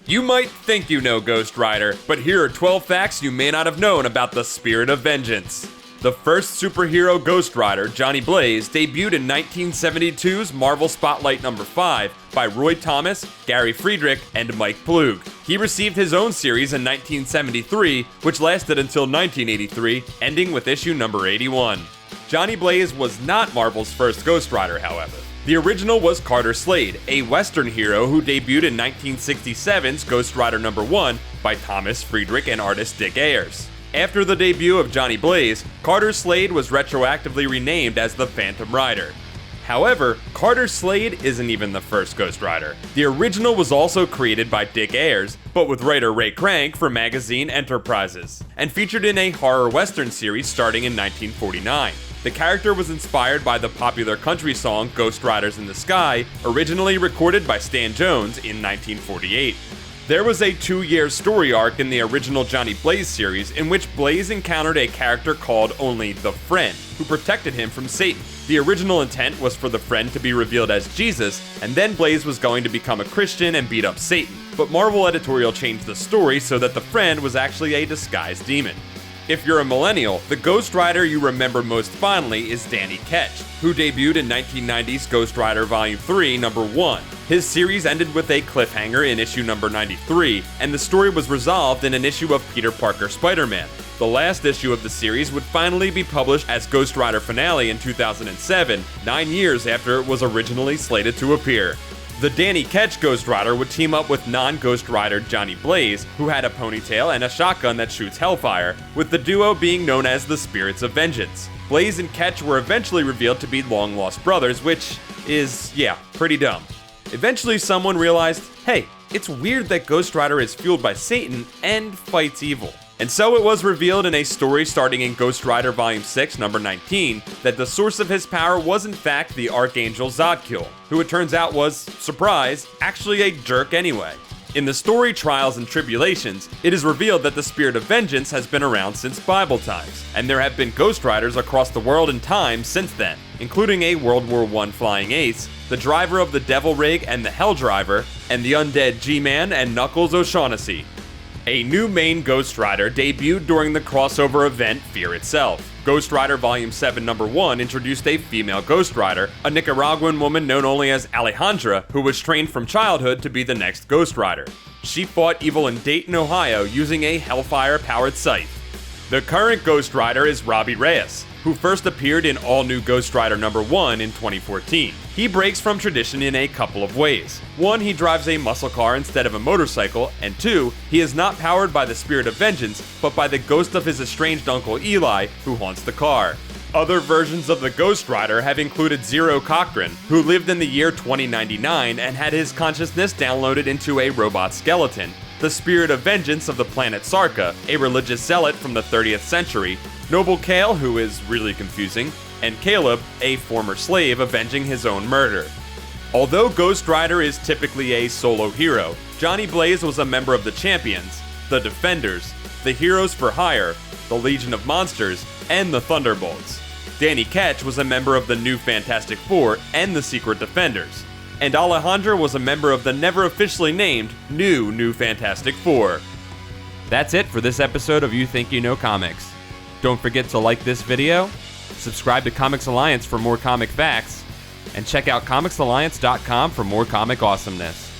You might think you know Ghost Rider, but here are 12 facts you may not have known about the Spirit of Vengeance. The first superhero Ghost Rider, Johnny Blaze, debuted in 1972's Marvel Spotlight number 5 by Roy Thomas, Gary Friedrich, and Mike Plug. He received his own series in 1973, which lasted until 1983, ending with issue number 81. Johnny Blaze was not Marvel's first Ghost Rider, however. The original was Carter Slade, a Western hero who debuted in 1967's Ghost Rider number 1 by Thomas Friedrich and artist Dick Ayers. After the debut of Johnny Blaze, Carter Slade was retroactively renamed as the Phantom Rider. However, Carter Slade isn't even the first Ghost Rider. The original was also created by Dick Ayers, but with writer Ray Crank for magazine Enterprises, and featured in a horror western series starting in 1949. The character was inspired by the popular country song Ghost Riders in the Sky, originally recorded by Stan Jones in 1948. There was a 2-year story arc in the original Johnny Blaze series in which Blaze encountered a character called only the Friend, who protected him from Satan. The original intent was for the Friend to be revealed as Jesus, and then Blaze was going to become a Christian and beat up Satan. But Marvel Editorial changed the story so that the Friend was actually a disguised demon. If you're a millennial, the Ghost Rider you remember most fondly is Danny Ketch, who debuted in 1990's Ghost Rider Volume 3, number 1. His series ended with a cliffhanger in issue number 93, and the story was resolved in an issue of Peter Parker Spider-Man. The last issue of the series would finally be published as Ghost Rider Finale in 2007, 9 years after it was originally slated to appear. The Danny Ketch Ghost Rider would team up with non-Ghost Rider Johnny Blaze, who had a ponytail and a shotgun that shoots hellfire, with the duo being known as the Spirits of Vengeance. Blaze and Ketch were eventually revealed to be long-lost brothers, which is, pretty dumb. Eventually someone realized, hey, it's weird that Ghost Rider is fueled by Satan and fights evil. And so it was revealed in a story starting in Ghost Rider Volume 6, number 19, that the source of his power was in fact the Archangel Zadkiel, who it turns out was, surprise, actually a jerk anyway. In the story Trials and Tribulations, it is revealed that the Spirit of Vengeance has been around since Bible times, and there have been Ghost Riders across the world and time since then, including a World War I flying ace, the driver of the Devil Rig and the Hell Driver, and the undead G-Man and Knuckles O'Shaughnessy. A new main Ghost Rider debuted during the crossover event Fear Itself. Ghost Rider Volume 7 number 1 introduced a female Ghost Rider, a Nicaraguan woman known only as Alejandra, who was trained from childhood to be the next Ghost Rider. She fought evil in Dayton, Ohio using a Hellfire-powered scythe. The current Ghost Rider is Robbie Reyes, who first appeared in All New Ghost Rider number 1 in 2014. He breaks from tradition in a couple of ways. 1, he drives a muscle car instead of a motorcycle, and 2, he is not powered by the Spirit of Vengeance, but by the ghost of his estranged uncle Eli, who haunts the car. Other versions of the Ghost Rider have included Zero Cochran, who lived in the year 2099 and had his consciousness downloaded into a robot skeleton, the Spirit of Vengeance of the planet Sarka, a religious zealot from the 30th century, Noble Kale, who is really confusing, and Caleb, a former slave avenging his own murder. Although Ghost Rider is typically a solo hero, Johnny Blaze was a member of the Champions, the Defenders, the Heroes for Hire, the Legion of Monsters, and the Thunderbolts. Danny Ketch was a member of the New Fantastic Four and the Secret Defenders, and Alejandra was a member of the never officially named New Fantastic Four. That's it for this episode of You Think You Know Comics. Don't forget to like this video, subscribe to Comics Alliance for more comic facts, and check out comicsalliance.com for more comic awesomeness.